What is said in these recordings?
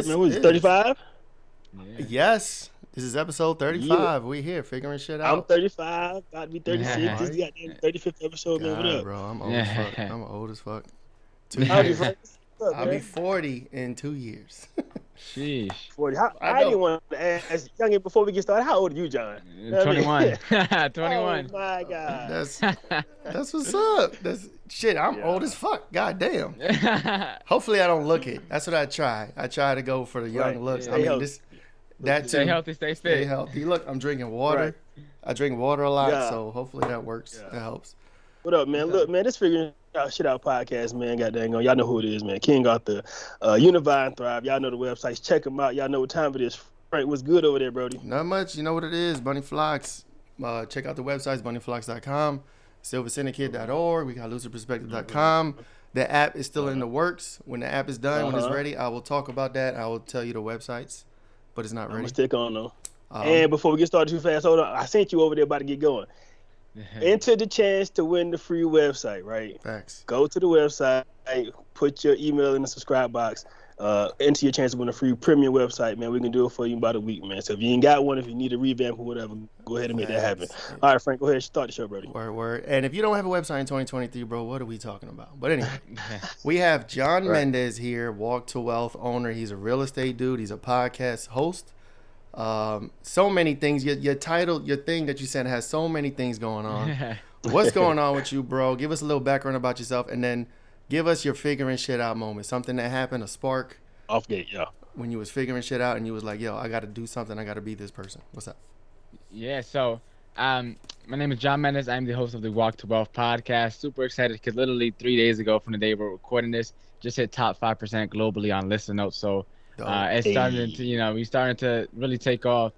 man. What is 35? Yeah. Yes. This is episode 35. We here figuring shit I'm out. 35, about to be 36. This is the goddamn 35th episode, man. What God, up? bro, I'm old as fuck. I'm old as fuck. 2 How old you, years. Frank? What's up, I'll be man? 40 in 2 years. Sheesh. 40. I I know. didn't want to ask youngin before we get started. How old are you, John? You know what I mean? 21. 21. Oh my God. That's what's up. That's shit. I'm old as fuck. God damn. Hopefully I don't look it. That's what I try. I try to go for the young Right. looks. Yeah. I mean Stay this that too. Stay healthy, stay Stay fit. healthy. Look, I'm drinking water. Right. I drink water a lot, Yeah. so hopefully that works. Yeah. That helps. What up, man? Look, man, this figuring out shit out podcast, man. God dang on. Y'all know who it is, man. King Arthur, Unify and Thrive. Y'all know the websites. Check them out. Y'all know what time it is. Frank, what's good over there, Brody? Not much. You know what it is. Bunny Flacs. Check out the websites, bunnyflacs.com, silversyndicate.org. We got lucidperspective.com. The app is still in the works. When the app is done, when it's ready, I will talk about that. I will tell you the websites, but it's not I'm going ready. to stick on, though. And before we get started too fast, hold on. I sent you over there about to get going. Enter the chance to win the free website, right? Facts. Go to the website, put your email in the subscribe box, enter your chance to win a free premium website, man. We can do it for you in about a week, man. So if you ain't got one, if you need a revamp or whatever, go ahead and make that happen. All right, Frank, go ahead and start the show, Brody. Word. And if you don't have a website in 2023, bro, what are we talking about? But anyway, we have John Mendez here, Walk to Wealth owner. He's a real estate dude. He's a podcast host. So many things. Your title, your thing that you said has so many things going on. What's going on with you, bro? Give us a little background about yourself, and then give us your figuring shit out moment. Something that happened, a spark. Off gate, yeah. When you was figuring shit out and you was like, yo, I got to do something. I got to be this person. What's up? Yeah, so my name is John Mendez. I'm the host of the Walk to Wealth podcast. Super excited because literally 3 days ago from the day we're recording this, just hit top 5% globally on listen notes. So it's starting to, we starting to really take off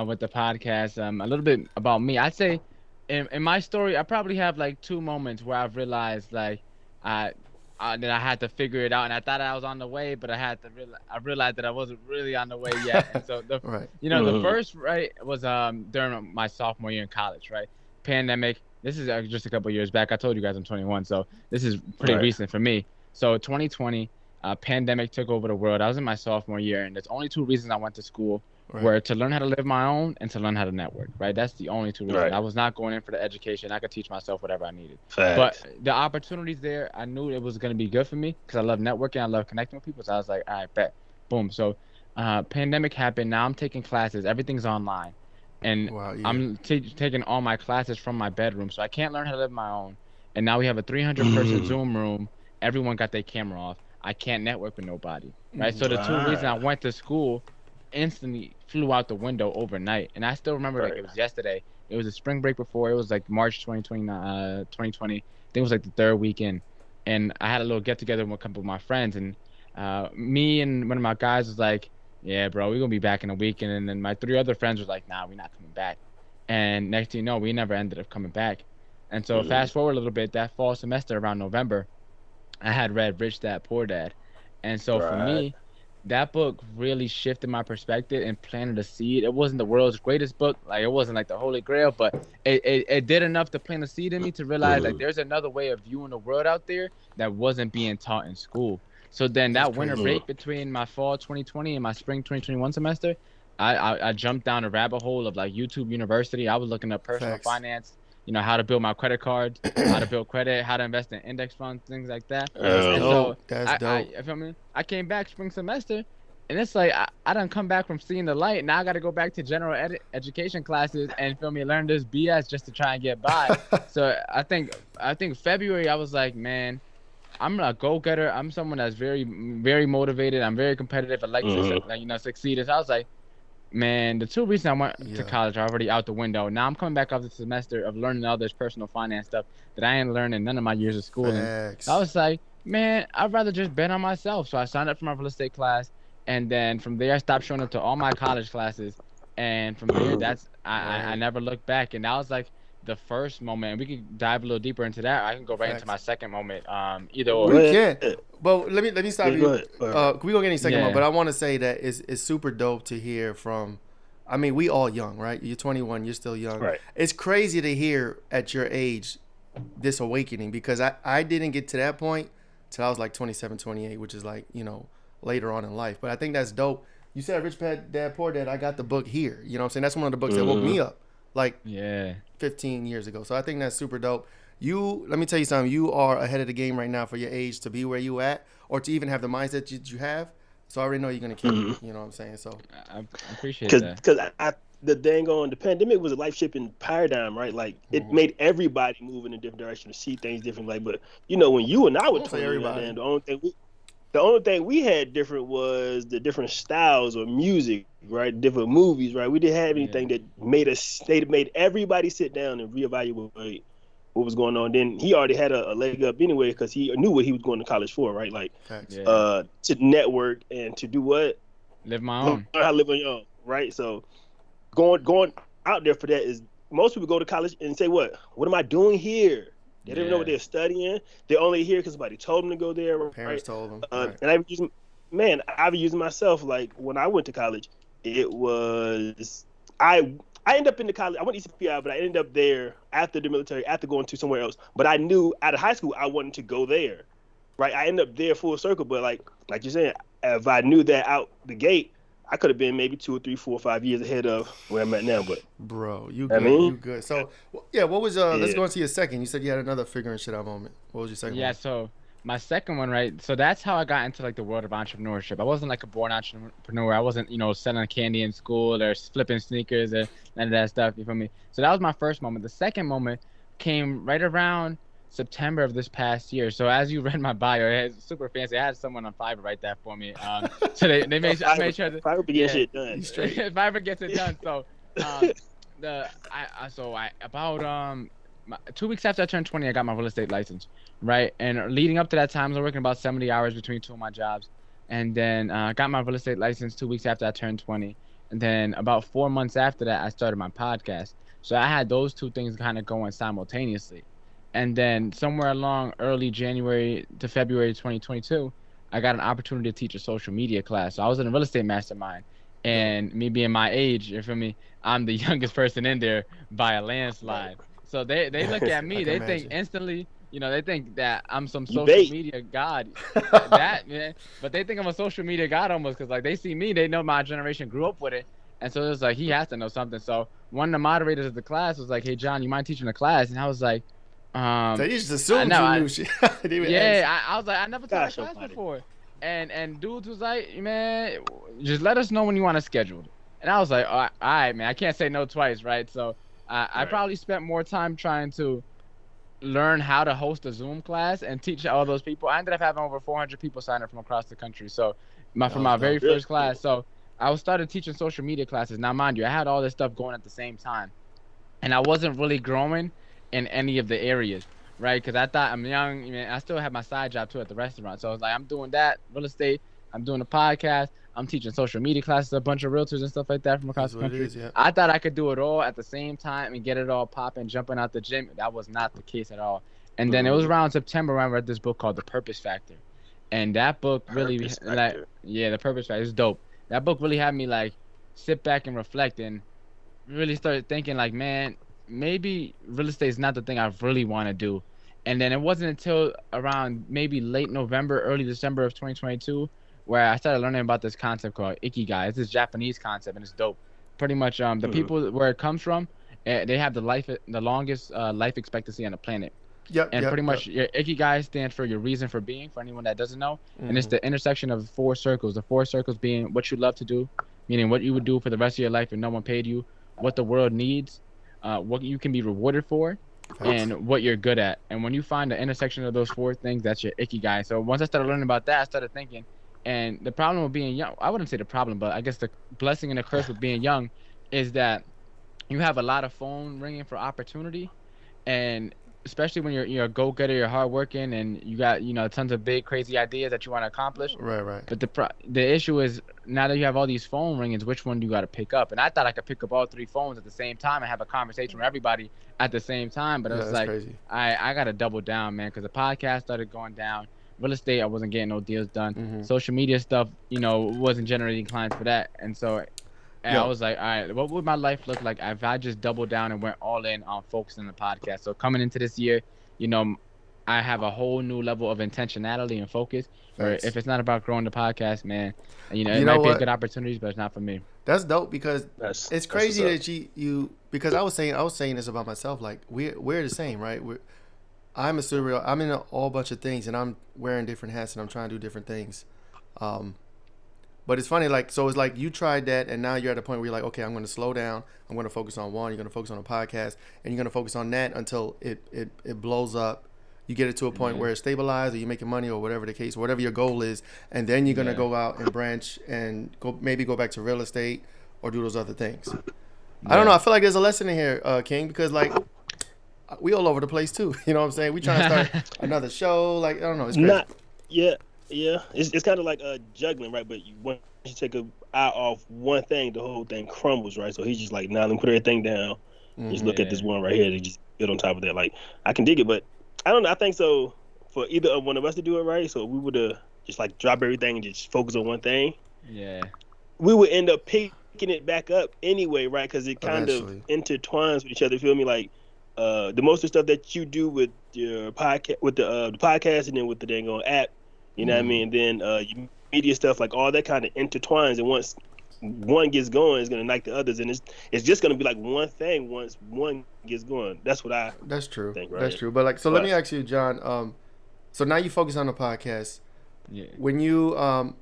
with the podcast. A little bit about me. I'd say in my story, I probably have like 2 moments where I've realized like that I had to figure it out, and I thought I was on the way, but I realized that I wasn't really on the way yet. And so the first was during my sophomore year in college, right? Pandemic. This is just a couple years back. I told you guys I'm 21, so this is pretty recent for me. So 2020. Pandemic took over the world. I was in my sophomore year, and there's only 2 reasons I went to school were to learn how to live my own and to learn how to network, right? That's the only 2 reasons. I was not going in for the education. I could teach myself whatever I needed. But the opportunities there, I knew it was going to be good for me because I love networking. I love connecting with people. So I was like, all right, bet. Boom. So pandemic happened. Now I'm taking classes. Everything's online. And I'm taking all my classes from my bedroom. So I can't learn how to live my own. And now we have a 300-person Zoom room. Everyone got their camera off. I can't network with nobody, right? So the 2 reasons I went to school instantly flew out the window overnight. And I still remember like it was yesterday. It was a spring break before. It was like March 2020. I think it was like the 3rd weekend. And I had a little get-together with a couple of my friends. And me and one of my guys was like, yeah, bro, we're going to be back in a week. And then my 3 other friends were like, nah, we're not coming back. And next thing you know, we never ended up coming back. And so fast forward a little bit, that fall semester around November, I had read Rich Dad Poor Dad. And so for me, that book really shifted my perspective and planted a seed. It wasn't the world's greatest book. Like, it wasn't like the Holy Grail, but it did enough to plant a seed in me to realize like there's another way of viewing the world out there that wasn't being taught in school. So then that winter break between my fall 2020 and my spring 2021 semester, I jumped down a rabbit hole of like YouTube University. I was looking up personal finance, how to build my credit cards, how to build credit, how to invest in index funds, things like that. That's dope. You feel me? I came back spring semester, and it's like I done come back from seeing the light. Now I got to go back to general education classes and learn this BS just to try and get by. So I think February I was like, man, I'm a go-getter. I'm someone that's very, very motivated. I'm very competitive. I like to succeed. And so I was like, man, the 2 reasons I went to college are already out the window. Now I'm coming back off the semester of learning all this personal finance stuff that I ain't learned in none of my years of school. And I was like, man, I'd rather just bet on myself. So I signed up for my real estate class, and then from there I stopped showing up to all my college classes. And from there, I never looked back. And that was like the first moment. And we could dive a little deeper into that. I can go right into my second moment. Either or. We can. But let me stop you. We gonna get any second moment, but I want to say that it's super dope to hear from. I mean, we all young, right? You're 21. You're still young. Right. It's crazy to hear at your age this awakening, because I didn't get to that point till I was like 27, 28, which is like later on in life. But I think that's dope. You said Rich Dad Poor Dad. I got the book here. You know what I'm saying? That's one of the books that woke me up like 15 years ago. So I think that's super dope. Let me tell you something. You are ahead of the game right now for your age to be where you at, or to even have the mindset that you have. So I already know you're gonna kill it. You know what I'm saying? So I appreciate that. Because the dang on the pandemic was a life shifting paradigm, right? Like it made everybody move in a different direction to see things differently. Like, but you know, when you and I were 20, the only thing we had different was the different styles of music, right? Different movies, right? We didn't have anything that made everybody sit down and reevaluate what was going on. Then he already had a leg up anyway because he knew what he was going to college for, right? Like to network and to do what? Live my own. Learn how to live on your own, right? So going out there for that is most people go to college and say, what am I doing here? They don't even know what they're studying. They're only here because somebody told them to go there. Right? Parents told them. And I've been using myself. Like when I went to college, it was I ended up in the college. I went to ECPI, but I ended up there after the military, after going to somewhere else. But I knew out of high school I wanted to go there, right? I ended up there full circle. But like you're saying, if I knew that out the gate, I could have been maybe 2 or 3, 4 or 5 years ahead of where I'm at now. But bro, you good? You good? So yeah, what was let's go into your second. You said you had another figuring shit out moment. What was your second? Yeah, so my second one, right? So that's how I got into like the world of entrepreneurship. I wasn't like a born entrepreneur. I wasn't, selling candy in school or flipping sneakers or none of that stuff. You feel me? So that was my first moment. The second moment came right around September of this past year. So as you read my bio, it's super fancy. I had someone on Fiverr write that for me. So they made sure Fiverr gets shit done. Fiverr gets it done. So about 2 weeks after I turned 20, I got my real estate license, right? And leading up to that time, I was working about 70 hours between two of my jobs. And then I got my real estate license 2 weeks after I turned 20. And then about 4 months after that, I started my podcast. So I had those two things kind of going simultaneously. And then somewhere along early January to February 2022, I got an opportunity to teach a social media class. So I was in a real estate mastermind. And me being my age, you feel me, I'm the youngest person in there by a landslide. So they look at me, they think instantly, they think that I'm some social media god. Man. But they think I'm a social media god almost because like they see me, they know my generation grew up with it. And so it was like, he has to know something. So one of the moderators of the class was like, hey, John, you mind teaching the class? And I was like, they just assumed you knew shit. I was like, I never taught a class before. And dudes was like, man, just let us know when you want to schedule it. And I was like, all right, man, I can't say no twice, right? So I probably spent more time trying to learn how to host a Zoom class and teach all those people. I ended up having over 400 people sign up from across the country. So from my very first class. So I started teaching social media classes. Now, mind you, I had all this stuff going at the same time. And I wasn't really growing in any of the areas, right? Because I thought I'm young. I still have my side job too at the restaurant. So I was like, I'm doing that, real estate. I'm doing a podcast. I'm teaching social media classes, a bunch of realtors and stuff like that from across the country. I thought I could do it all at the same time and get it all popping, jumping out the gym. That was not the case at all. And then it was around September when I read this book called The Purpose Factor. And that book The Purpose Factor is dope. That book really had me like sit back and reflect and really started thinking like, man, maybe real estate is not the thing I really want to do. And then it wasn't until around maybe late November, early December of 2022 where I started learning about this concept called Ikigai. It's this Japanese concept and it's dope. Pretty much the people where it comes from, they have the longest life expectancy on the planet. Pretty much your Ikigai stands for your reason for being, for anyone that doesn't know. And it's the intersection of 4 circles. The 4 circles being what you love to do, meaning what you would do for the rest of your life if no one paid you, what the world needs, what you can be rewarded for, and what you're good at. And when you find the intersection of those 4 things, that's your Ikigai. So once I started learning about that, I started thinking, and the problem with being young, I wouldn't say the problem, but I guess the blessing and the curse with being young is that you have a lot of phone ringing for opportunity. And especially when you're a go-getter, you're hardworking, and you got tons of big crazy ideas that you want to accomplish. Right. But the issue is now that you have all these phone ringings, which one do you got to pick up? And I thought I could pick up all 3 phones at the same time and have a conversation with everybody at the same time. But it was like crazy. I got to double down, man, because the podcast started going down. Real estate, I wasn't getting no deals done. Social media stuff, wasn't generating clients for that. And so I was like, all right, what would my life look like if I just doubled down and went all in on focusing on the podcast? So coming into this year, I have a whole new level of intentionality and focus. Where Thanks. if it's not about growing the podcast, man, it You know might be a what? good opportunity, but it's not for me. That's dope because That's it's what's crazy up. that you because I was saying this about myself. Like we're the same, right? I'm a serial. I'm in a whole bunch of things, and I'm wearing different hats, and I'm trying to do different things. But it's funny, like, so it's like you tried that, and now you're at a point where you're like, okay, I'm going to slow down. I'm going to focus on one. You're going to focus on a podcast, and you're going to focus on that until it blows up. You get it to a point where it's stabilized, or you're making money, or whatever the case, whatever your goal is, and then you're going to go out and branch and go back to real estate or do those other things. I don't know. I feel like there's a lesson in here, King, because like we all over the place too. You know what I'm saying? We trying to start another show. Like I don't know. It's crazy. Yeah. It's kind of like juggling, right? But once you take an eye off one thing, the whole thing crumbles, right? So he's just like, nah, let me put everything down. Just look at this one right here. They just build on top of that. Like I can dig it, but I don't know. I think so for either of one of us to do it right. So we would just like drop everything and just focus on one thing. Yeah. We would end up picking it back up anyway, right? Because it kind of intertwines with each other. You feel me? Like the most of the stuff that you do with your podcast, with the podcast, and then with the dang on app. You know what I mean? Then your media stuff, like all that kind of intertwines, and once one gets going, it's gonna ignite the others, and it's just gonna be like one thing once one gets going. That's what I. That's true. Think, right? That's true. But like, so let me ask you, John. So now you focus on the podcast. Yeah. When you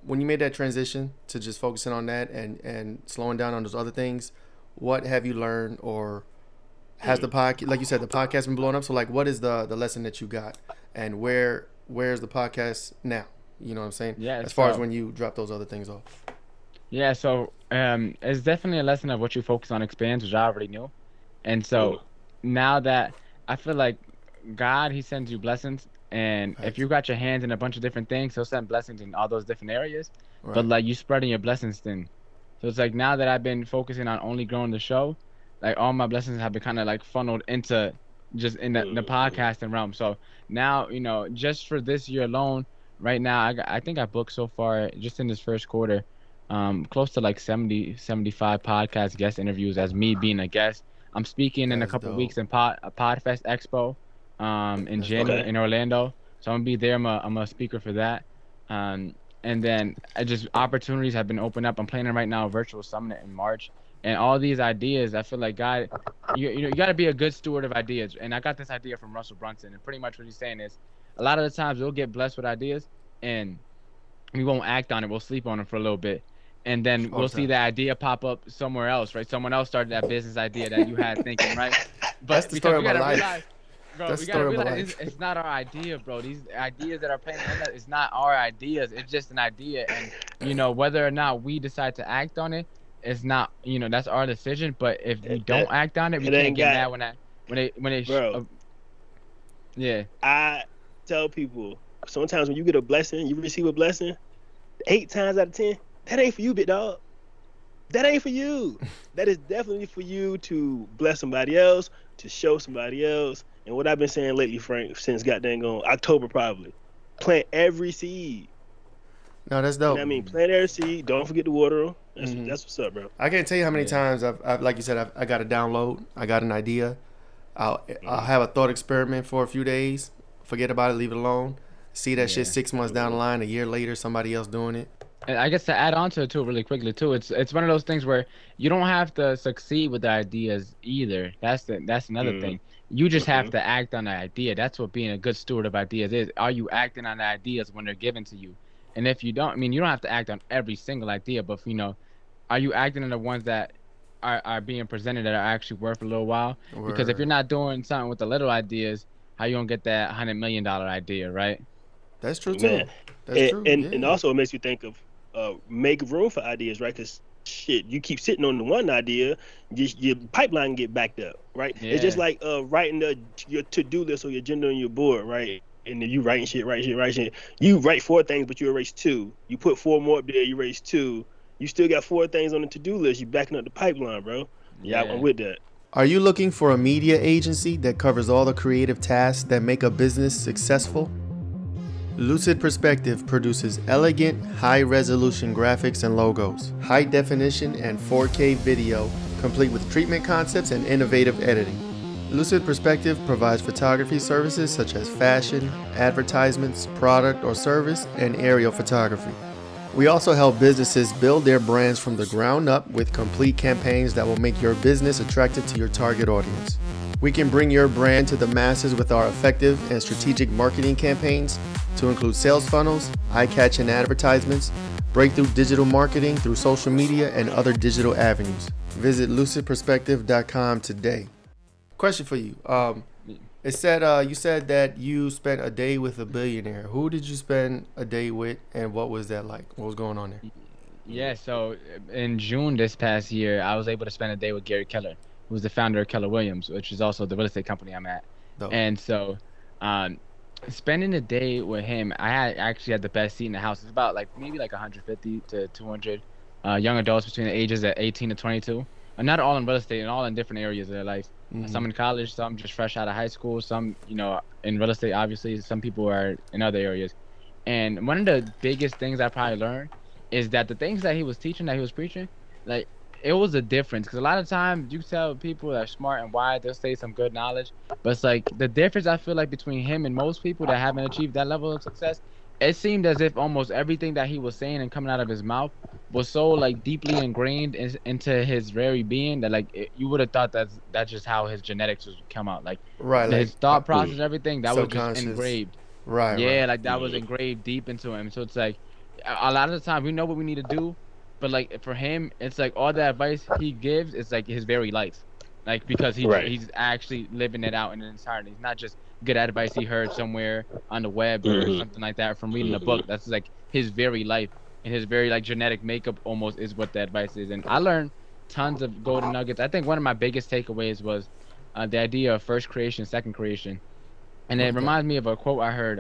made that transition to just focusing on that and slowing down on those other things, what have you learned, or has the podcast, like you said, the podcast been blowing up? So like, what is the lesson that you got, and where's the podcast now? You know what I'm saying? Yeah. As far as when you drop those other things off. Yeah. So it's definitely a lesson of what you focus on expands, which I already knew, and so now that I feel like God, He sends you blessings. And if you got your hands in a bunch of different things, He'll send blessings in all those different areas. Right. But like you spreading your blessings thin. So it's like now that I've been focusing on only growing the show, like all my blessings have been kind of like funneled into just in the podcasting realm. So now, just for this year alone, right now, I think I booked so far just in this first quarter, close to like 70, 75 podcast guest interviews as me being a guest. I'm speaking in a couple weeks in Podfest Expo. In January in Orlando, so I'm gonna be there. I'm a speaker for that, and then opportunities have been opened up. I'm planning right now a virtual summit in March, and all these ideas. I feel like God, you got to be a good steward of ideas. And I got this idea from Russell Brunson, and pretty much what he's saying is, a lot of the times we'll get blessed with ideas, and we won't act on it. We'll sleep on it for a little bit, and then we'll see the idea pop up somewhere else. Right? Someone else started that business idea that you had thinking. Right? But that's the story of my life. Realize, bro, we gotta realize it's not our idea, bro. These ideas that are playing in that, it's not our ideas. It's just an idea, and whether or not we decide to act on it, it's not. That's our decision. But if we don't act on it, we can't get mad when they. Bro, yeah. I tell people sometimes when you get a blessing, you receive a blessing, 8 times out of 10, that ain't for you, big dog. That ain't for you. That is definitely for you to bless somebody else, to show somebody else. And what I've been saying lately, Frank, since goddamn October probably, plant every seed. No, that's dope. You know what I mean? Plant every seed. Don't forget to water them. That's what's up, bro. I can't tell you how many times I've like you said, I got a download. I got an idea. I'll have a thought experiment for a few days. Forget about it. Leave it alone. See that shit 6 months down the line. A year later, somebody else doing it. And I guess to add on to it too, really quickly too, it's one of those things where you don't have to succeed with the ideas either. That's another thing. You just have to act on the idea. That's what being a good steward of ideas is. Are you acting on the ideas when they're given to you? And if you don't, you don't have to act on every single idea, but are you acting on the ones that are being presented that are actually worth a little while? Because if you're not doing something with the little ideas, how you gonna get that $100 million idea, right? That's true too. Man. That's true. And also it makes you think of make room for ideas, right? Because shit, you keep sitting on the one idea, your pipeline get backed up, right? Yeah. It's just like writing your to-do list or your agenda on your board, right? And then you writing shit. You write 4 things, but you erase 2. You put 4 more up there, you erase 2. You still got 4 things on the to-do list. You backing up the pipeline, bro. Yeah, I'm with that. Are you looking for a media agency that covers all the creative tasks that make a business successful? Lucid Perspective produces elegant, high-resolution graphics and logos, high-definition and 4K video, complete with treatment concepts and innovative editing. Lucid Perspective provides photography services such as fashion, advertisements, product or service, and aerial photography. We also help businesses build their brands from the ground up with complete campaigns that will make your business attractive to your target audience. We can bring your brand to the masses with our effective and strategic marketing campaigns to include sales funnels, eye-catching advertisements, breakthrough digital marketing through social media, and other digital avenues. Visit lucidperspective.com today. Question for you. It said you said that you spent a day with a billionaire. Who did you spend a day with, and what was that like? What was going on there? Yeah, so in June this past year, I was able to spend a day with Gary Keller, who's the founder of Keller Williams, which is also the real estate company I'm at. Dope. And so, spending a day with him, actually had the best seat in the house. It's about maybe 150 to 200 young adults between the ages of 18 to 22. And not all in real estate, and all in different areas of their life. Some in college, some just fresh out of high school, some, in real estate, obviously, some people are in other areas. And one of the biggest things I probably learned is that the things that he was teaching, that he was preaching, it was a difference. Because a lot of times you tell people that are smart and wise, they'll say some good knowledge. But it's the difference I feel like between him and most people that haven't achieved that level of success, it seemed as if almost everything that he was saying and coming out of his mouth was so deeply ingrained into his very being that you would have thought that's just how his genetics would come out. Right, his thought process, everything that was just engraved. Right. Yeah, right. That was engraved deep into him. So it's a lot of the time we know what we need to do, but for him, it's all the advice he gives is his very life. Because he's actually living it out in its entirety. It's not just good advice he heard somewhere on the web or something like that from reading a book. That's his very life, and his very genetic makeup almost is what the advice is. And I learned tons of golden nuggets. I think one of my biggest takeaways was the idea of first creation, second creation. And it reminds me of a quote I heard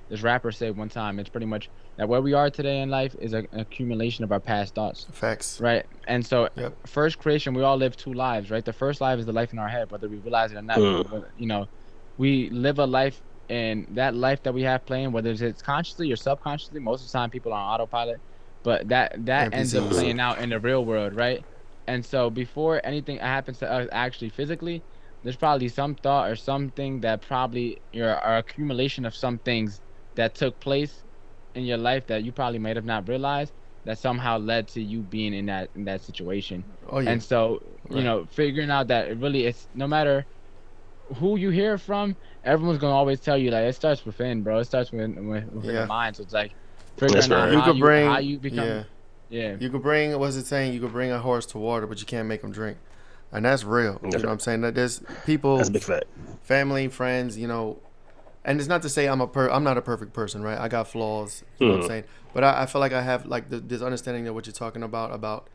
this rapper say one time. It's pretty much that where we are today in life is an accumulation of our past thoughts. Facts. Right. And so first creation, we all live two lives, right? The first life is the life in our head, whether we realize it or not. We live a life, and that life that we have playing, whether it's consciously or subconsciously, most of the time people are on autopilot, but that ends up playing out in the real world, right? And so before anything happens to us actually physically, there's probably some thought or something that probably our accumulation of some things that took place in your life that you probably might have not realized that somehow led to you being in that situation. Oh, yeah. And so, figuring out that it really it's no matter who you hear from, everyone's gonna always tell you it starts within, bro. It starts with your mind. So it's figuring out how you become. Yeah. You could bring, what's it saying? You could bring a horse to water, but you can't make him drink. And that's real. You know what I'm saying? That there's people, that's a big fact. Family, friends, and it's not to say I'm not a perfect person, right? I got flaws, you know what I'm saying? But I feel like I have this understanding of what you're talking about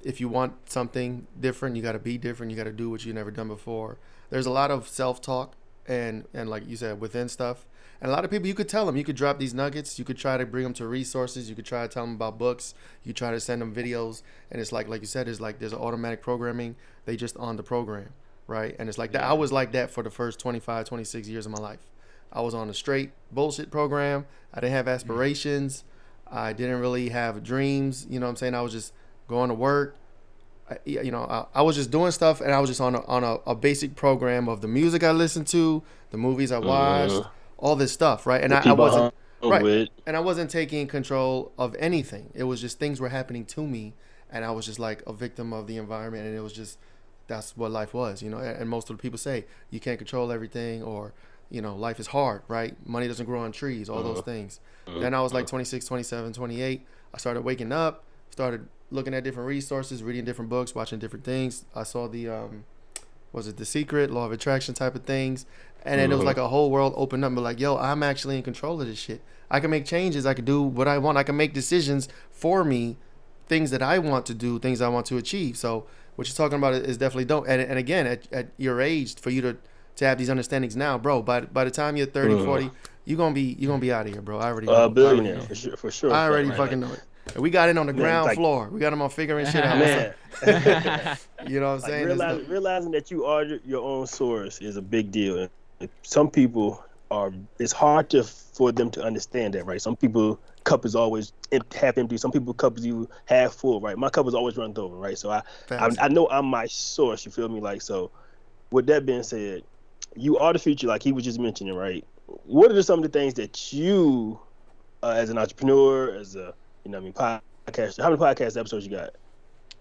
if you want something different, you got to be different. You got to do what you've never done before. There's a lot of self-talk and like you said, within stuff. And a lot of people, you could tell them, you could drop these nuggets. You could try to bring them to resources. You could try to tell them about books. You try to send them videos. And it's like you said, it's there's automatic programming. They just on the program, right? And it's that. I was like that for the first 25, 26 years of my life. I was on a straight bullshit program. I didn't have aspirations. I didn't really have dreams. You know what I'm saying? I was just going to work. I was just doing stuff, and I was just on a basic program of the music I listened to, the movies I watched, all this stuff, right? And I wasn't and I wasn't taking control of anything. It was just things were happening to me, and I was just like a victim of the environment, and it was just that's what life was, And most of the people say you can't control everything, or life is hard, right? Money doesn't grow on trees, all those things. Then I was 26, 27, 28. I started waking up, started looking at different resources, reading different books, watching different things. I saw the, The Secret, Law of Attraction type of things. And then it was a whole world opened up. But yo, I'm actually in control of this shit. I can make changes. I can do what I want. I can make decisions for me, things that I want to do, things I want to achieve. So what you're talking about is definitely dope. And again, at your age, for you to have these understandings now, bro, by the time you're 30, 40, you're gonna be out of here, bro. I already know. Billionaire, for sure. I already fucking know it. And we got in on the ground floor. We got them on figuring shit out. Man. You know what I'm saying? Realizing that you are your own source is a big deal. Some people it's hard for them to understand that, right? Some people cup is always half empty. Some people cup is you half full, right? My cup is always runneth over, right? So I know I'm my source. You feel me? So with that being said, you are the future, like he was just mentioning, right? What are some of the things that you, as an entrepreneur, as a podcaster, how many podcast episodes you got?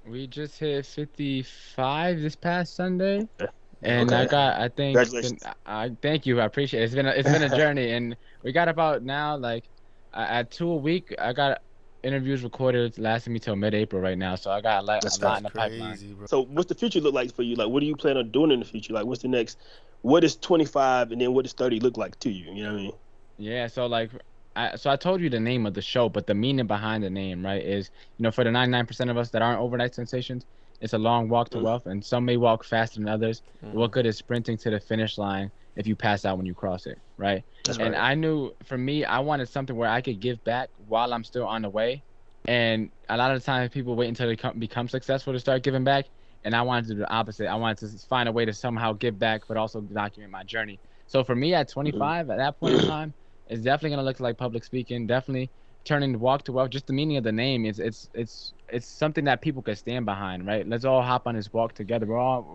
We just hit 55 this past Sunday. Okay. And Okay. I think, Congratulations. I thank you. I appreciate it. It's been a journey, and we got about now like at 2 a week. I got interviews recorded lasting me till mid-April right now, so I got a lot in the pipeline. Bro. So, what's the future look like for you? Like, what do you plan on doing in the future? Like, what's the next? What does 25 and then what does 30 look like to you? You know what I mean? Yeah. So like, I told you the name of the show, but the meaning behind the name, right, is for the 99% of us that aren't overnight sensations. It's a long walk to wealth, and some may walk faster than others. What good is sprinting to the finish line if you pass out when you cross it, right? And I knew, for me, I wanted something where I could give back while I'm still on the way. And a lot of the time, people wait until they become successful to start giving back. And I wanted to do the opposite. I wanted to find a way to somehow give back, but also document my journey. So for me, at 25, at that point in time, it's definitely gonna look like public speaking. Definitely turning the walk to wealth. Just the meaning of the name is it's something that people can stand behind, right? Let's all hop on this walk together. We're all,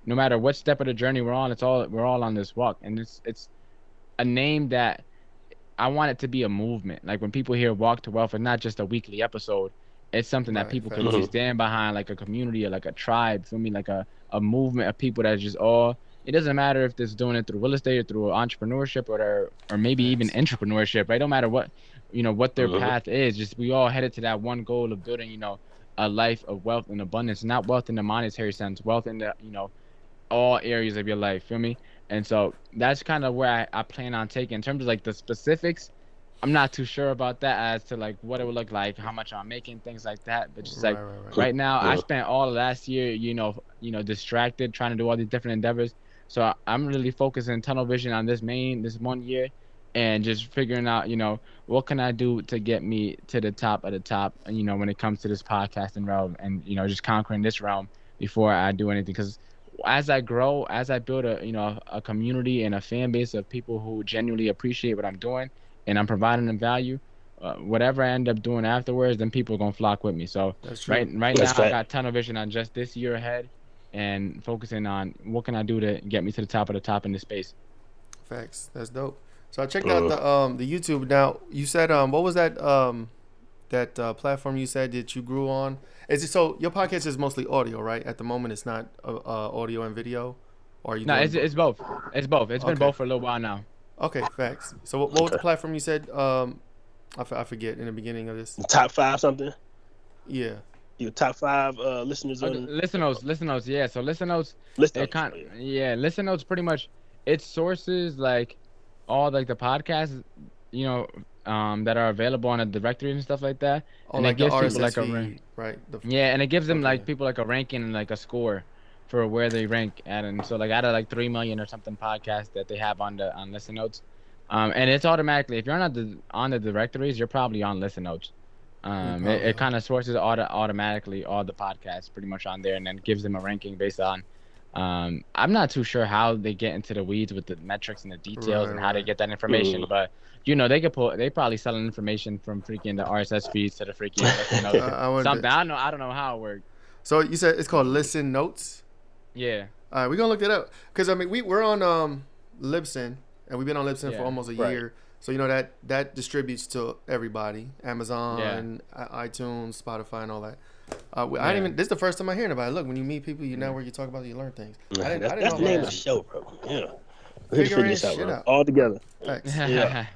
no matter what step of the journey we're on, we're all on this walk, and it's a name that I want it to be a movement. Like when people hear walk to wealth, it's not just a weekly episode. It's something that people can stand behind, like a community or like a tribe. For me, like a movement of people that just all. It doesn't matter if they're doing it through real estate or through entrepreneurship or maybe even entrepreneurship, right? Don't matter what what their path is. Just we all headed to that one goal of building, a life of wealth and abundance, not wealth in the monetary sense, wealth in the, all areas of your life. Feel me? And so that's kind of where I plan on taking. In terms of like the specifics, I'm not too sure about that as to like what it would look like, how much I'm making, things like that. But just right now, I spent all of last year, distracted trying to do all these different endeavors. So I'm really focusing tunnel vision on this 1 year, and just figuring out, what can I do to get me to the top of the top, when it comes to this podcasting realm, and, just conquering this realm before I do anything. Because as I grow, as I build a community and a fan base of people who genuinely appreciate what I'm doing and I'm providing them value, whatever I end up doing afterwards, then people are going to flock with me. So right now I got tunnel vision on just this year ahead, and focusing on what can I do to get me to the top of the top in this space. Facts. That's dope. So I checked out the YouTube. Now you said what was that platform you said that you grew on? Is it so your podcast is mostly audio, right? At the moment, it's not audio and video, or are you? No, it's both. It's both. It's been both for a little while now. Okay, facts. So what was the platform you said? I forget in the beginning of this. Top 5 something. Yeah. Your top 5 listeners on Listen notes. Yeah, so listen notes. Listen notes pretty much. It sources like all like the podcasts, that are available on a directory and stuff like that. Oh, and like it gives the people like a feed, right? And it gives them like people like a ranking and like a score for where they rank at. And so like out of like 3 million or something podcasts that they have on listen notes, and it's automatically, if you're on the directories, you're probably on listen notes. It kind of sources automatically all the podcasts pretty much on there, and then gives them a ranking based on. I'm not too sure how they get into the weeds with the metrics and the details and how they get that information, but they probably selling information from freaking the RSS feeds to the freaking something. I don't know how it works. So you said it's called Listen Notes? Yeah. All right, we're gonna look that up because I mean we're on Libsyn, and we've been on Libsyn for almost a year. So that distributes to everybody, Amazon, iTunes, Spotify, and all that. I didn't even. This is the first time I'm hearing about it. Look, when you meet people, where you talk about it, you learn things. That's the name of the show, bro. Yeah, we're figuring this shit out out all together. Yeah.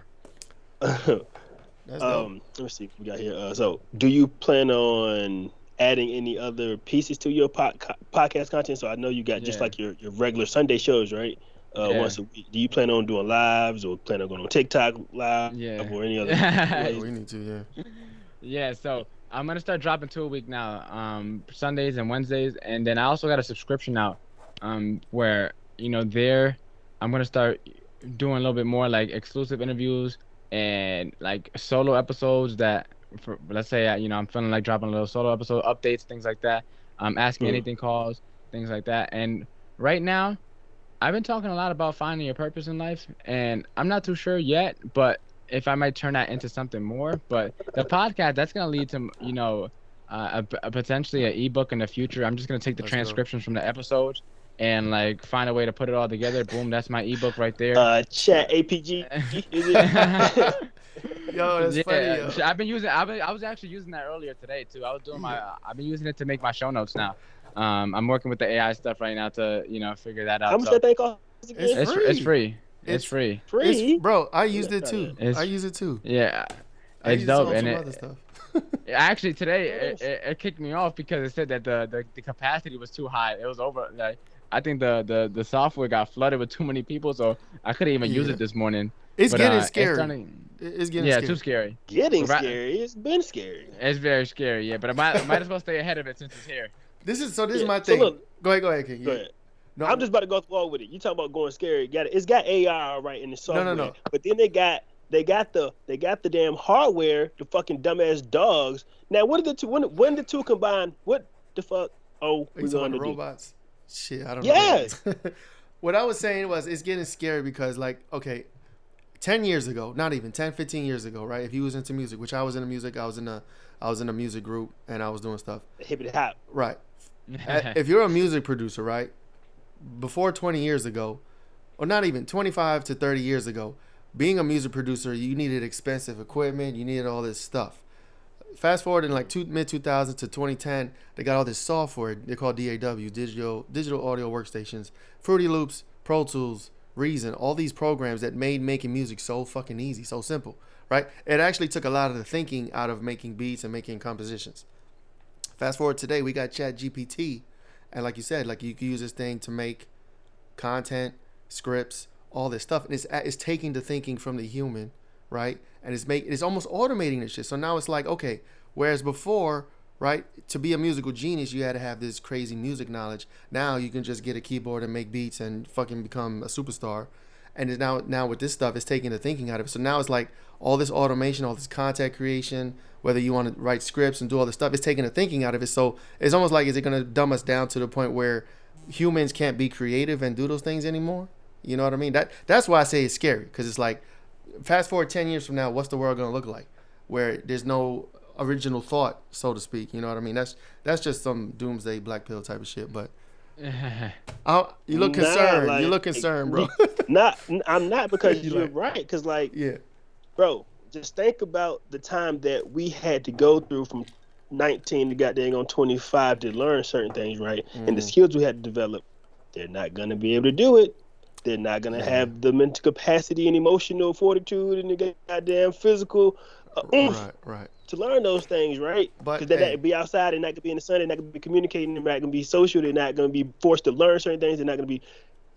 That's let me see what we got here. So, do you plan on adding any other pieces to your podcast content? So I know you got just like your regular Sunday shows, right? Once a week. Do you plan on doing lives, or plan on going on TikTok live, or any other? We need to, Yeah, so I'm gonna start dropping 2 a week now, Sundays and Wednesdays, and then I also got a subscription out, where there I'm gonna start doing a little bit more like exclusive interviews and like solo episodes that, let's say I'm feeling like dropping a little solo episode updates, things like that. Asking anything calls, things like that. And right now, I've been talking a lot about finding your purpose in life, and I'm not too sure yet, but if I might turn that into something more. But the podcast, that's going to lead to, potentially an ebook in the future. I'm just going to take the transcriptions from the episodes and like find a way to put it all together. Boom, that's my ebook right there. Chat APG, is it? Yo, that's funny. Yo. I've been using. I was actually using that earlier today too. I was doing my. I've been using it to make my show notes now. I'm working with the AI stuff right now to figure that out. How much that thing cost? It's free. It's free. Free, bro. I used it too. I use it too. Yeah, it's dope. And it, actually today it kicked me off because it said that the capacity was too high. It was over. Like I think the software got flooded with too many people, so I couldn't even use it this morning. It's getting scary. It's getting scary. Too scary. Scary. It's been scary. It's very scary. Yeah, but I might as well stay ahead of it since it's here. This is my thing. So look, go ahead, King. Go ahead. No, I'm just about to go forward with it. You talk about going scary. It's got AI right in the software. No. But then they got the damn hardware, the fucking dumbass dogs. Now what are the two when the two combine, what the fuck we going to do? Robots? Shit, I don't know. Yes. What I was saying was it's getting scary because like, okay, 10 years ago, not even 10, 15 years ago, right? If you was into music, which I was into music, I was in a music group and I was doing stuff. Hippity hop. Right. If you're a music producer, right? Before 20 years ago, or not even 25 to 30 years ago, being a music producer, you needed expensive equipment, you needed all this stuff. Fast forward in like mid 2000 to 2010, they got all this software. They call DAW, digital audio workstations, Fruity Loops, Pro Tools, Reason, all these programs that made making music so fucking easy, so simple, right? It actually took a lot of the thinking out of making beats and making compositions. Fast forward today, we got Chat GPT, and like you said, like you can use this thing to make content, scripts, all this stuff, and it's taking the thinking from the human, right? And it's almost automating this shit. So now it's like, okay, whereas before, right, to be a musical genius, you had to have this crazy music knowledge. Now you can just get a keyboard and make beats and fucking become a superstar. And it's now with this stuff, it's taking the thinking out of it. So now it's like all this automation, all this content creation, whether you want to write scripts and do all this stuff, it's taking the thinking out of it. So it's almost like, is it going to dumb us down to the point where humans can't be creative and do those things anymore? You know what I mean? That's why I say it's scary, because it's like, fast forward 10 years from now, what's the world going to look like? Where there's no original thought, so to speak. You know what I mean? That's just some doomsday black pill type of shit. But you look concerned. You look concerned, bro. I'm not, because you're right. Because bro, just think about the time that we had to go through from 19 to goddamn on 25 to learn certain things, right? Mm. And the skills we had to develop. They're not going to be able to do it. They're not going to have the mental capacity and emotional fortitude and the goddamn physical right. to learn those things, right? Because they're not going to be outside, they're not going to be in the sun, they're not going to be communicating, they're not going to be social, they're not going to be forced to learn certain things, they're not going to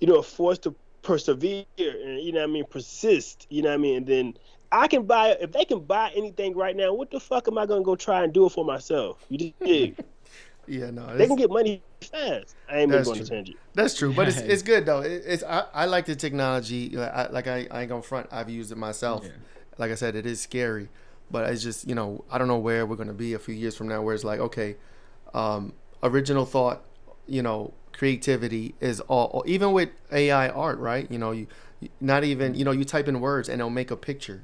be, forced to persevere and, persist, And then if they can buy anything right now, what the fuck am I going to go try and do it for myself? You just dig. Yeah, no. They can get money fast. I ain't going to change it. That's true, but it's good though. I like the technology. I ain't gonna front. I've used it myself. Yeah. Like I said, it is scary, but it's just I don't know where we're gonna be a few years from now. Where it's like, okay, original thought, creativity is all. Even with AI art, right? You not even you type in words and it'll make a picture,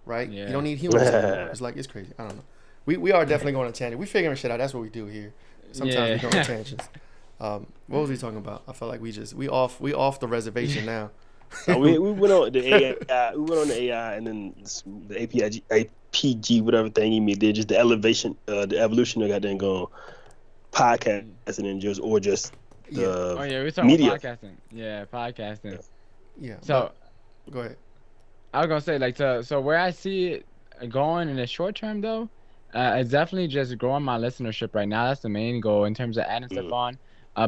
right? Yeah. You don't need humans anymore. It's crazy. I don't know. We are definitely going to tangent. We figuring shit out. That's what we do here. Sometimes we go on tangents. What was we talking about? I felt like we off the reservation now. we went on the AI. We went on the AI, and then the APG, whatever thing you mean. They're just the evolution of goddamn going podcasting and just the we're talking media. about podcasting. Yeah, podcasting. Yeah. So go ahead. I was gonna say so where I see it going in the short term though. It's definitely just growing my listenership right now. That's the main goal in terms of adding stuff on,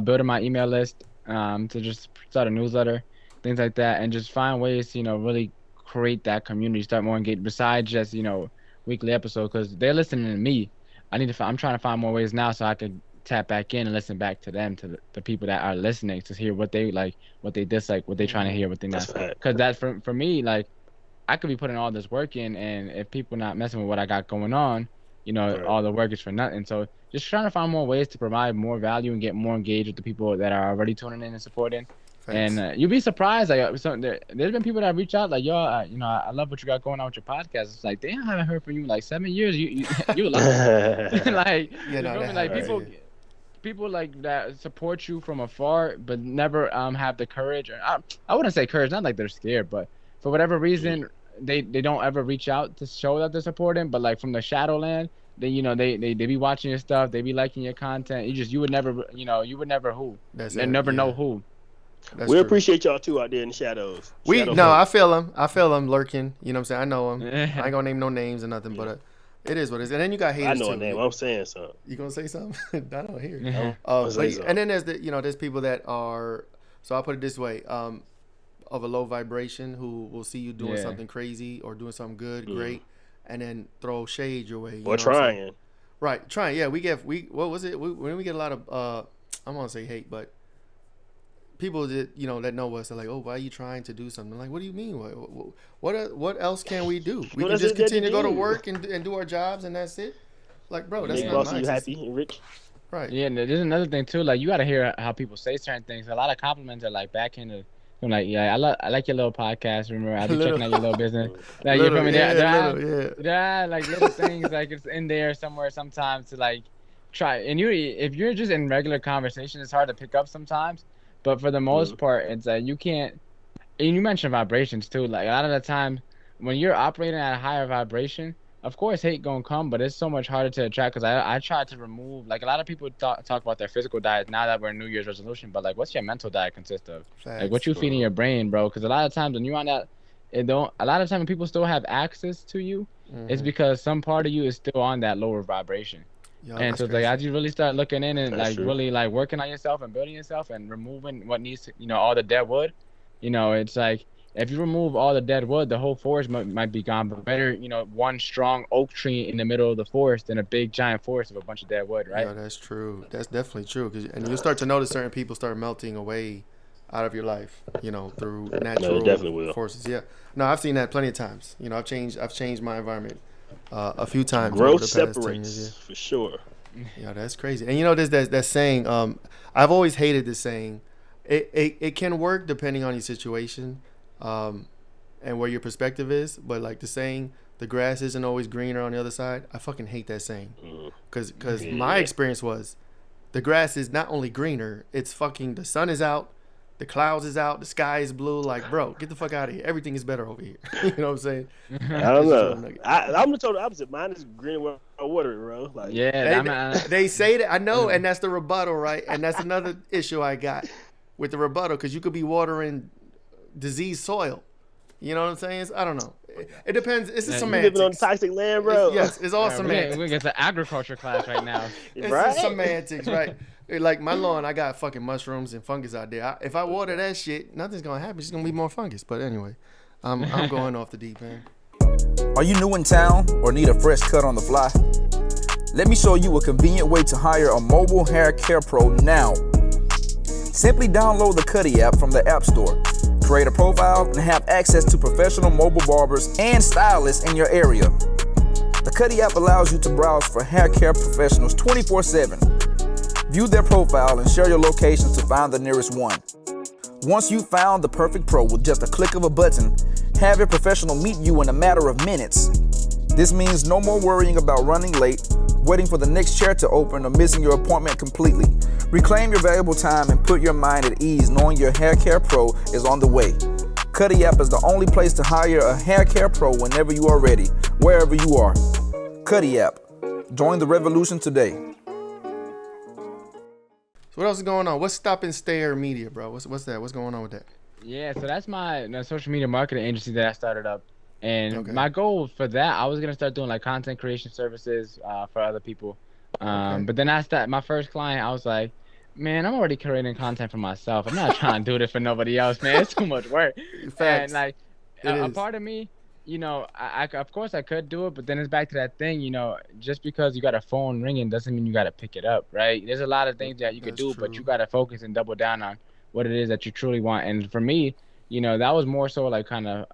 building my email list, to just start a newsletter, things like that, and just find ways to, really create that community, start more engaged besides just, weekly episodes, because they're listening to me. I'm trying to find more ways now so I could tap back in and listen back to them, to the people that are listening, to hear what they like, what they dislike, what they're trying to hear, what they not. Because that for me, like, I could be putting all this work in, and if people not messing with what I got going on, all the work is for nothing. So just trying to find more ways to provide more value and get more engaged with the people that are already tuning in and supporting. Thanks. And you'll be surprised. Like, there's been people that reach out like, yo, I love what you got going on with your podcast. It's like, damn, I haven't heard from you in like 7 years. You love it. Like, people. people like that support you from afar, but never have the courage. Or I wouldn't say courage, not like they're scared, but for whatever reason, they don't ever reach out to show that they're supporting. But like from the Shadowland, they be watching your stuff, they be liking your content. You would never who. That's They never know who. That's we true. appreciate y'all too out there in the shadows. I feel him lurking. You know what I'm saying? I know him. I ain't gonna name no names or nothing, but it is what it is. And then you got haters too. I know a name. I'm saying something. You gonna say something? I don't hear. Yeah. And then there's people that are. So I'll put it this way. Of a low vibration who will see you doing something crazy or doing something good, great, and then throw shade your way. Or trying. Right, trying. Yeah, what was it? When we get a lot of I'm gonna say hate, but people that that know us are like, oh, why are you trying to do something? Like, what do you mean? What else can we do? We can just continue to go to work and do our jobs and that's it. Like, bro, that's not my you happy and rich. Right. Yeah, and there's another thing too. Like, you gotta hear how people say certain things. A lot of compliments are like backhanded. I'm like, yeah, I like your little podcast. Remember, I be checking out your little business. Like, you feel me? Yeah, like little things, like it's in there somewhere sometimes to like try. And if you're just in regular conversation, it's hard to pick up sometimes. But for the most part, it's you can't. And you mentioned vibrations too. Like a lot of the time, when you're operating at a higher vibration, of course hate gonna come, but it's so much harder to attract. Because I try to remove. Like a lot of people talk about their physical diet now that we're in New Year's resolution. But like, what's your mental diet consist of? Facts, like what you feeding your brain, bro? Because a lot of times when you're on that, a lot of times when people still have access to you, it's because some part of you is still on that lower vibration. Yo, and so crazy. as you really start looking in and That's true. really like working on yourself and building yourself and removing what needs to, all the dead wood, it's like if you remove all the dead wood, the whole forest might be gone. But better, one strong oak tree in the middle of the forest than a big giant forest of a bunch of dead wood, right? Yeah, that's true. That's definitely true. And you start to notice certain people start melting away out of your life, through natural forces. Yeah. No, I've seen that plenty of times. I've changed my environment a few times. Growth over the past 10 separates years, for sure. Yeah, that's crazy. And there's that saying. I've always hated this saying. It can work depending on your situation, and where your perspective is. But like the saying, the grass isn't always greener on the other side. I fucking hate that saying. Because my experience was, the grass is not only greener, it's fucking the sun is out. The clouds is out. The sky is blue. Like, bro, get the fuck out of here. Everything is better over here. You know what I'm saying? I don't know. I'm the total opposite. Mine is green or water, bro. Like, they say that. I know, and that's the rebuttal, right? And that's another issue I got with the rebuttal, because you could be watering diseased soil. You know what I'm saying? I don't know. It depends. It's just semantics. Living on toxic land, bro. Yes, it's all semantics. We get the agriculture class right now. It's just semantics, right? Like my lawn, I got fucking mushrooms and fungus out there. If I water that shit, nothing's gonna happen. It's gonna be more fungus. But anyway, I'm going off the deep end. Are you new in town or need a fresh cut on the fly? Let me show you a convenient way to hire a mobile hair care pro now. Simply download the Cuddy app from the App Store. Create a profile and have access to professional mobile barbers and stylists in your area. The Cuddy app allows you to browse for hair care professionals 24/7. View their profile and share your locations to find the nearest one. Once you've found the perfect pro with just a click of a button, have your professional meet you in a matter of minutes. This means no more worrying about running late, waiting for the next chair to open, or missing your appointment completely. Reclaim your valuable time and put your mind at ease knowing your hair care pro is on the way. Cuddy app is the only place to hire a hair care pro whenever you are ready, wherever you are. Cuddy app. Join the revolution today. So what else is going on? What's Stop and Stare Media, bro? What's that? What's going on with that? Yeah, so that's my social media marketing agency that I started up. And my goal for that, I was going to start doing like content creation services for other people. But then my first client, I was like, man, I'm already creating content for myself. I'm not trying to do this for nobody else, man. It's too much work. Facts. And like a part of me, I of course I could do it, but then it's back to that thing, just because you got a phone ringing doesn't mean you got to pick it up, right? There's a lot of things that you could do, but you got to focus and double down on what it is that you truly want. And for me, that was more so like kind of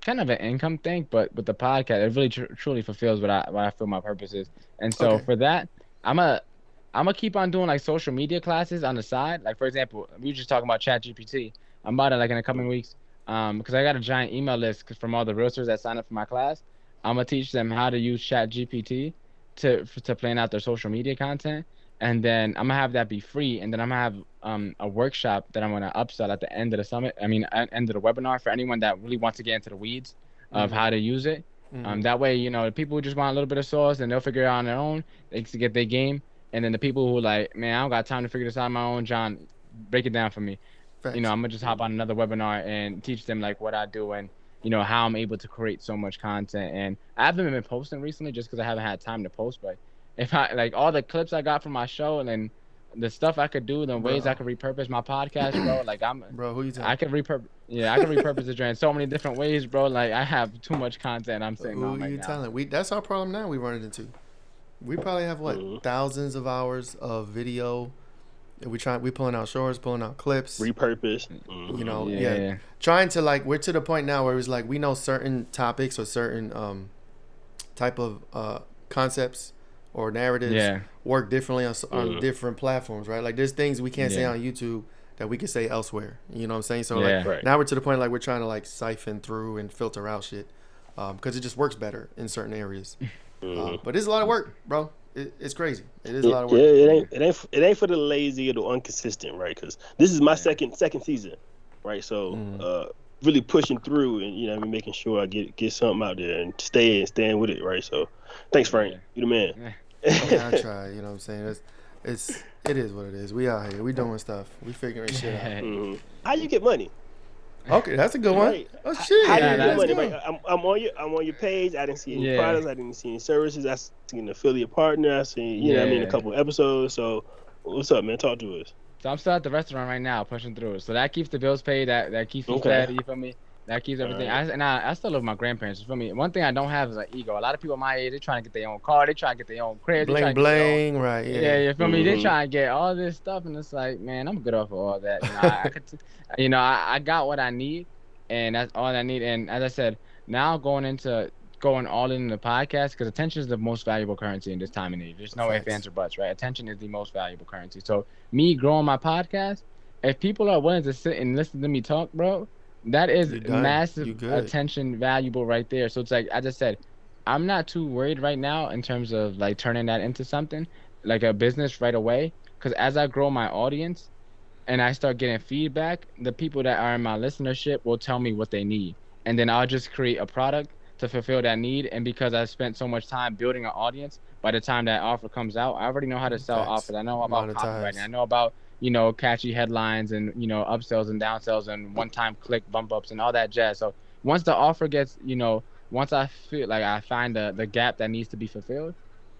an income thing, but with the podcast, it really truly fulfills what I feel my purpose is. And so for that, I'm gonna keep on doing like social media classes on the side. Like for example, we were just talking about ChatGPT. I'm about to like in the coming weeks. Because I got a giant email list from all the realtors that sign up for my class. I'm gonna teach them how to use ChatGPT to plan out their social media content. and then I'm gonna have that be free, and then I'm gonna have a workshop that I'm gonna upsell at the end of the summit. I mean, end of the webinar for anyone that really wants to get into the weeds of how to use it. That way, you know, the people who just want a little bit of sauce and they'll figure it out on their own, they can get their game. And then the people who like, man, I don't got time to figure this out on my own, John, break it down for me. Facts. You know, I'm gonna just hop on another webinar and teach them like what I do and, you know, how I'm able to create so much content. And I haven't been posting recently just because I haven't had time to post. But if I like all the clips I got from my show and then the stuff I could do, the ways I could repurpose my podcast, bro. Like bro, who you telling? I could repurpose. Yeah, I can repurpose it in so many different ways, bro. Like I have too much content. I'm saying, who are you telling? That's our problem now. We run it into. We probably have what thousands of hours of video. We pulling out shorts, pulling out clips, repurpose. You know, trying to like we're to the point now where it's like we know certain topics or certain type of concepts or narratives work differently on different platforms, right? Like there's things we can't say on YouTube that we can say elsewhere. You know what I'm saying? So like now we're to the point like we're trying to like siphon through and filter out shit because it just works better in certain areas. But it's a lot of work, bro. It's crazy. It is a lot of work. Yeah, it ain't for the lazy or the inconsistent, right? Because this is my second season, right? So really pushing through and you know making sure I get something out there and staying with it, right? So thanks, Frank. You the man. I try. You know what I'm saying? It is what it is. We out here. We doing stuff. We figuring shit out. How you get money? Okay, that's a good one. Right. Oh shit! How you get money? Right? I'm on your page. I didn't see any products. I didn't see any services. I seen an affiliate partner. I seen a couple episodes. So what's up, man? Talk to us. So I'm still at the restaurant right now, pushing through. So that keeps the bills paid. That keeps me fed. You feel me? That keeps everything. I still live with my grandparents. You feel me? One thing I don't have is an ego. A lot of people my age, they trying to get their own car. They trying to get their own crib. Bling bling, right? Yeah, you feel me? They trying to get all this stuff, and it's like, man, I'm good off of all that. I got what I need, and that's all I need. And as I said, now going all in the podcast because attention is the most valuable currency in this time and age. There's no ifs, ands, or buts, right? Attention is the most valuable currency. So me growing my podcast, if people are willing to sit and listen to me talk, bro. That is massive attention valuable right there. So it's like, as I said, I'm not too worried right now in terms of like turning that into something like a business right away. Because as I grow my audience and I start getting feedback, the people that are in my listenership will tell me what they need. And then I'll just create a product to fulfill that need. And because I spent so much time building an audience, by the time that offer comes out, I already know how to sell offers. I know about copywriting. I know about catchy headlines and, upsells and downsells and one-time click bump ups and all that jazz. So once the offer gets, once I feel like I find the gap that needs to be fulfilled,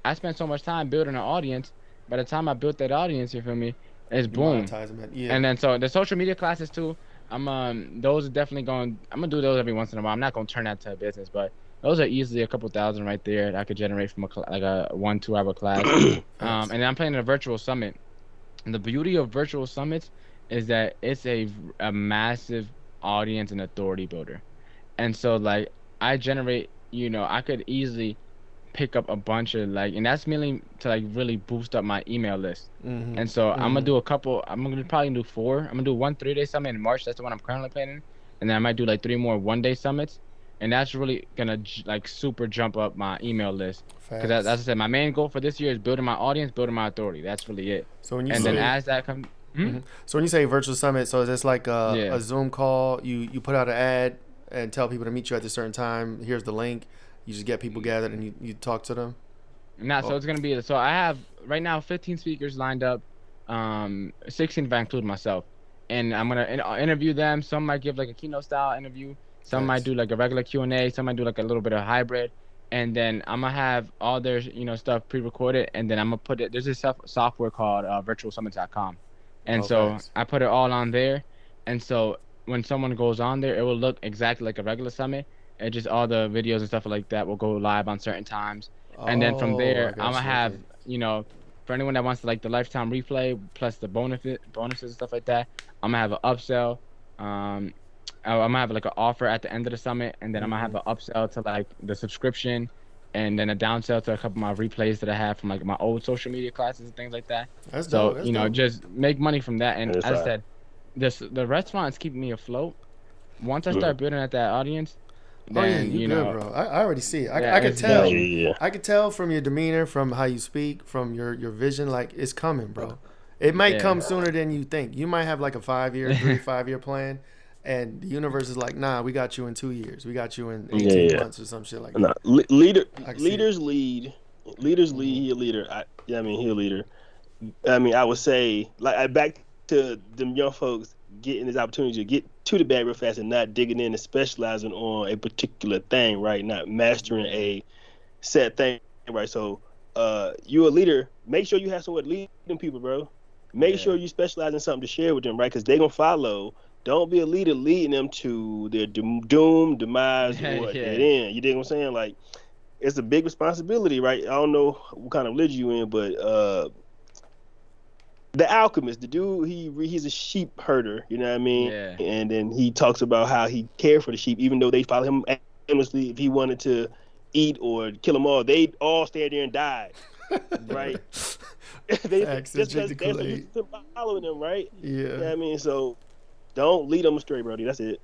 I spent so much time building an audience. By the time I built that audience, you feel me, it's boom. And then so the social media classes too, those are definitely I'm gonna do those every once in a while. I'm not gonna turn that to a business, but those are easily a couple thousand right there that I could generate from a 1-2 hour class. And then I'm planning a virtual summit. And the beauty of virtual summits is that it's a massive audience and authority builder. And so like I generate, I could easily pick up a bunch of and that's mainly to really boost up my email list. And so I'm gonna do I'm gonna probably do 4. I'm gonna do 1 3-day summit in March. That's the one I'm currently planning. And then I might do 3 more 1-day summits. And that's really gonna super jump up my email list. Because as I said, my main goal for this year is building my audience, building my authority. That's really it. So when you then as that comes, so when you say virtual summit, so is this like a Zoom call? You put out an ad and tell people to meet you at a certain time. Here's the link. You just get people gathered and you talk to them. So it's gonna be. So I have right now 15 speakers lined up, 16 if I include myself, and I'm gonna interview them. Some might give a keynote style interview. Some might do a regular Q&A. Some might do a little bit of hybrid. And then I'm gonna have all their stuff pre-recorded, and then I'm gonna put it. There's this software called virtualsummit.com, and I put it all on there. And so when someone goes on there, it will look exactly like a regular summit. And just all the videos and stuff like that will go live on certain times. And then from there, I'm gonna have for anyone that wants the lifetime replay plus the bonuses and stuff like that, I'm gonna have an upsell. I'm gonna have an offer at the end of the summit, and then I'm gonna have an upsell to the subscription, and then a downsell to a couple of my replays that I have from my old social media classes and things like that. That's dope. Just make money from that. And as I said, the restaurant's keeping me afloat. Once I start building at that audience, then you you good, know, bro. I already see it. yeah, I could it's tell. Yeah. I could tell from your demeanor, from how you speak, from your vision. Like it's coming, bro. It might come sooner than you think. You might have like a 5-year plan, and the universe is like, nah, we got you in 2 years. We got you in 18 months or some shit like that. No, leaders lead. Leaders lead. He a leader. He a leader. I mean, I would say, like, back to them young folks getting this opportunity to get to the bag real fast and not digging in and specializing on a particular thing, right? Not mastering a set thing, right? So, you're a leader. Make sure you have someone leading people, bro. Make sure you specialize in something to share with them, right? Because they're gonna follow. Don't be a leader leading them to their doom, demise, or dead end. You dig what I'm saying? Like, it's a big responsibility, right? I don't know what kind of religion you in, but the alchemist, the dude, he's a sheep herder, you know what I mean? Yeah. And then he talks about how he cared for the sheep, even though they follow him aimlessly. If he wanted to eat or kill them all, they'd all stay there and die, right? They just because they're so used to following them, right? Yeah. You know what I mean? So don't lead them astray, Brody. That's it.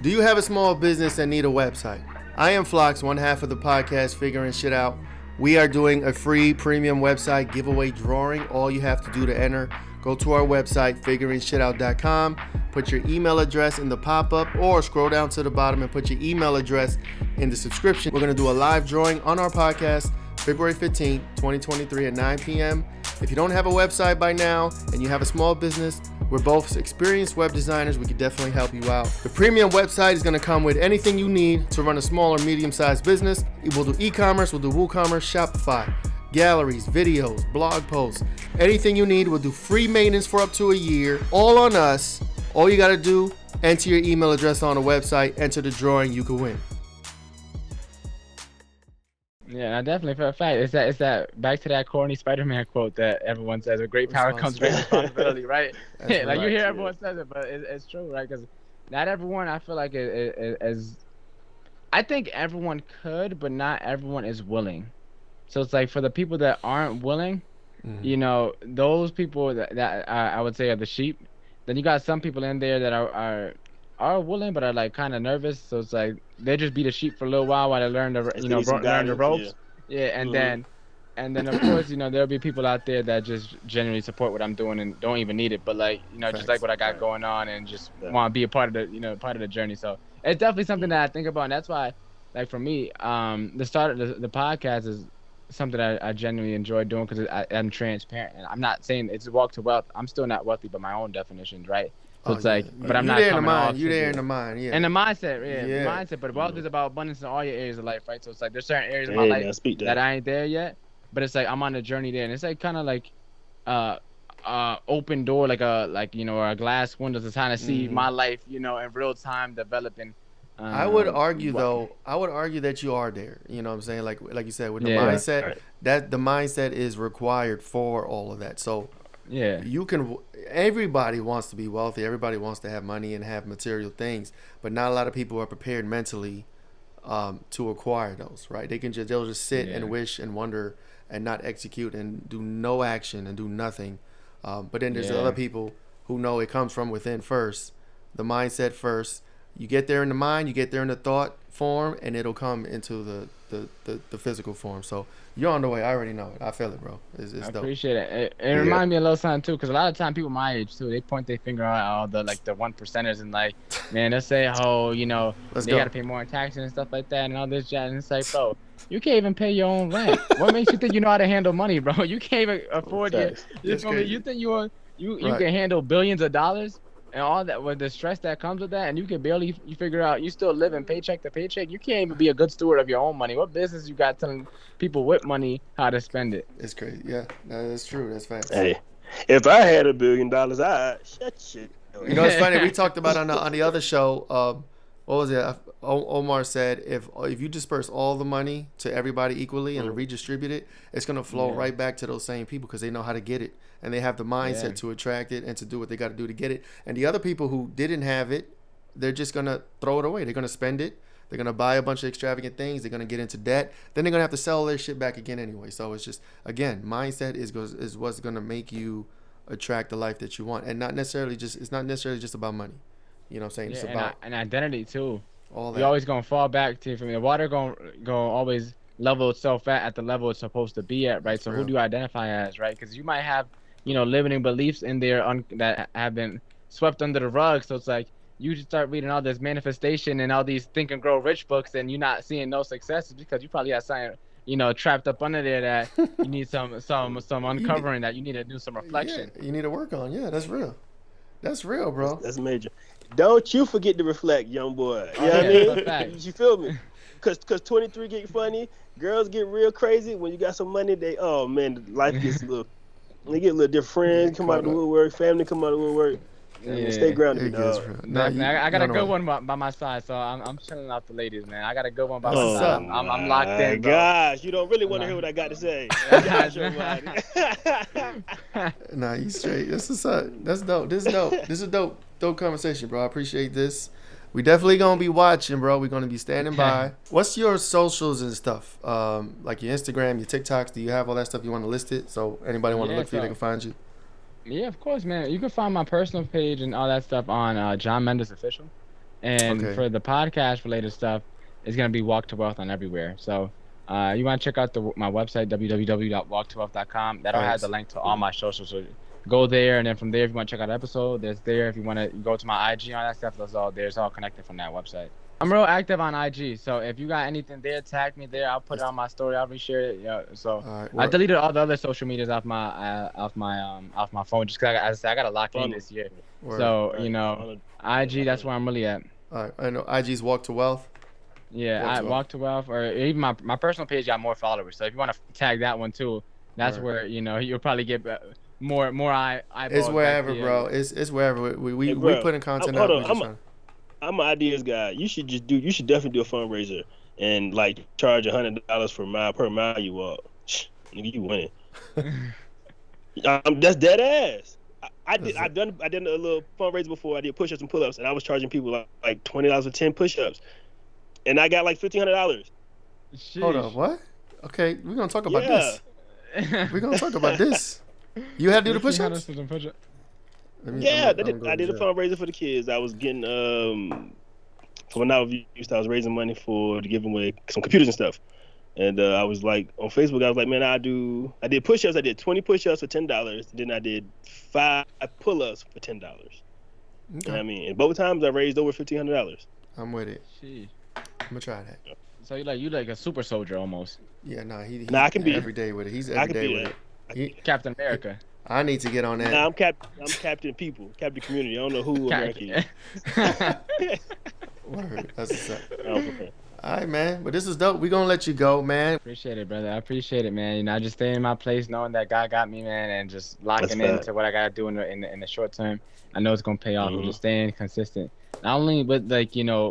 Do you have a small business and need a website? I am Flacs, one half of the podcast Figuring Shit Out. We are doing a free premium website giveaway drawing. All you have to do to enter, go to our website, figuringshitout.com, put your email address in the pop-up, or scroll down to the bottom and put your email address in the subscription. We're going to do a live drawing on our podcast February 15, 2023 at 9 p.m. If you don't have a website by now and you have a small business, we're both experienced web designers. We could definitely help you out. The premium website is going to come with anything you need to run a small or medium-sized business. We'll do e-commerce, we'll do WooCommerce, Shopify, galleries, videos, blog posts, anything you need. We'll do free maintenance for up to a year, all on us. All you got to do, enter your email address on the website, enter the drawing, you can win. Yeah, I definitely, for a fact, it's that back to that corny Spider-Man quote that everyone says: "With great power comes great responsibility." Right? Like you hear everyone says it, but it's true, right? Because not everyone, I feel like, is. I think everyone could, but not everyone is willing. So it's like for the people that aren't willing, you know, those people that I would say are the sheep. Then you got some people in there that are willing, but are like kind of nervous. So it's like they just be the sheep for a little while they learn the learn the ropes. And then of course, you know, there'll be people out there that just genuinely support what I'm doing and don't even need it, but like, you know, just like what I got going on and just want to be a part of the journey. So it's definitely something that I think about, and that's why, like for me, the start of the podcast is something I genuinely enjoy doing because I'm transparent, and I'm not saying it's a walk to wealth. I'm still not wealthy by my own definitions, right? So it's like, but I'm not coming off. You there in the mind, yeah. And the mindset, the mindset. But wealth is about abundance in all your areas of life, right? So it's like there's certain areas of my life that I ain't there yet, but it's like I'm on the journey there, and it's like kind of like, open door, like a glass window to kind of see my life, you know, in real time developing. I would argue that you are there. You know what I'm saying? Like you said, with the mindset, that the mindset is required for all of that. So you can. Everybody wants to be wealthy. Everybody wants to have money and have material things, but not a lot of people are prepared mentally to acquire those. Right? They'll just sit and wish and wonder and not execute and do no action and do nothing. But then there's other people who know it comes from within first, the mindset first. You get there in the mind, you get there in the thought form, and it'll come into the physical form. So you're on the way. I already know it. I feel it, bro. It's dope. I appreciate it. It reminds me a little something too, because a lot of time people my age too, they point their finger at all the 1%ers and like, man, they'll say, oh, you know, they got to pay more in taxes and stuff like that and all this jazz. And it's like, bro, you can't even pay your own rent. What makes you think you know how to handle money, bro? You can't even afford it. You think you can handle billions of dollars? And all that, with the stress that comes with that, and you can barely figure out, you still living paycheck to paycheck. You can't even be a good steward of your own money. What business you got telling people with money how to spend it? It's crazy. Yeah, that's true. That's facts. Hey, if I had $1 billion, I'd shut shit. You know, it's funny. We talked about on the other show. What was it? Omar said if you disperse all the money to everybody equally and redistribute it, it's gonna flow right back to those same people because they know how to get it and they have the mindset to attract it and to do what they got to do to get it. And the other people who didn't have it, they're just gonna throw it away. They're gonna spend it. They're gonna buy a bunch of extravagant things. They're gonna get into debt. Then they're gonna have to sell their shit back again anyway. So it's just, again, mindset is what's gonna make you attract the life that you want, and it's not necessarily just about money. You know what I'm saying? It's about and identity too. All that. You're always gonna fall back to the water gonna always level itself at the level it's supposed to be at, right? That's so real. who do you identify as, right? Because you might have limiting beliefs in there that have been swept under the rug. So it's like you just start reading all this manifestation and all these Think and Grow Rich books, and you're not seeing no successes because you probably have something trapped up under there that you need some uncovering, that you need to do some reflection. Yeah, you need to work on. Yeah, that's real. That's real, bro. That's major. Don't you forget to reflect, young boy. You know what I mean? Fact. You feel me? Cause 23 get funny. Girls get real crazy. When you got some money, life gets a little. They get a little different. Friends come out of the woodwork. Family come out of the woodwork. Yeah. Stay grounded, dog. I got a good one by my side, so I'm chilling out the ladies, man. I got a good one by my side. I'm locked in, bro. Gosh, you don't really want to hear what I got to say. Nah, you straight. That's dope. This is dope. This is a dope conversation, bro. I appreciate this. We definitely gonna be watching, bro. We're gonna be standing by. What's your socials and stuff? Like your Instagram, your TikToks. Do you have all that stuff? You want to list it so anybody want to look for you, they can find you. Yeah, of course, man. You can find my personal page and all that stuff on John Mendez Official. And for the podcast related stuff, it's going to be Walk to Wealth on everywhere. So you want to check out my website, www.walktowealth.com. That'll have the link to all my socials. So go there, and then from there, if you want to check out an episode, there's there. If you want to go to my IG, all that stuff, there's all connected from that website. I'm real active on IG, so if you got anything there, tag me there. I'll put it on my story. I'll reshare it. Yeah. So I deleted all the other social medias off my phone just because I got to lock in this year. So IG, that's where I'm really at. All right. I know IG's Walk to Wealth. Yeah, Walk to Wealth, or even my personal page got more followers. So if you want to tag that one too, that's where you'll probably get more eyeballs. It's wherever, bro. It's wherever. We putting content out. I'm an ideas guy. You should definitely do a fundraiser and like charge $100 per mile you walk. Nigga, you winning. That's dead ass. I did a little fundraiser before. I did push-ups and pull-ups, and I was charging people like $20 for 10 push-ups, and I got like $1,500. Hold on, what? Okay, we're gonna talk about this. We're gonna talk about this. You had to do the push-ups? I did a fundraiser for the kids. I was getting when I was raising money to give away some computers and stuff. And I was like on Facebook, I was like, man, I did push-ups. I did 20 push-ups for $10. Then I did 5 pull-ups for $10. Okay. You know what I mean? And both times I raised over $1,500. I'm with it. Jeez. I'm gonna try that. So you like a super soldier almost. Yeah, he I can be every day with it. He's every day with it. Captain America. I need to get on that. Nah, I'm Captain People, Captain Community. I don't know who America is. Word. That's what's up. All right, man. But this is dope. We're going to let you go, man. Appreciate it, brother. I appreciate it, man. I just stay in my place knowing that God got me, man, and just locking into what I got to do in the short term. I know it's going to pay off. I'm just staying consistent. Not only with,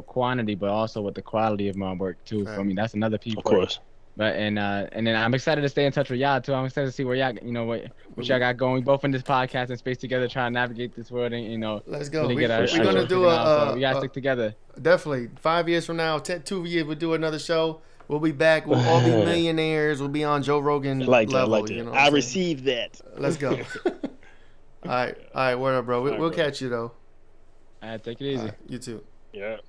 quantity, but also with the quality of my work, too. Right. For me, that's another piece. Of course. But and then I'm excited to stay in touch with y'all too. I'm excited to see where y'all, what y'all got going. We both in this podcast and space together, trying to navigate this world, and let's go. Really We're gonna do we gotta stick together. Definitely. 5 years from now, 2 years, we'll do another show. We'll be back. We'll all be millionaires. We'll be on Joe Rogan level. I received that. Let's go. All right, word up, bro. We'll catch you though. All right, take it easy. You too. Yeah.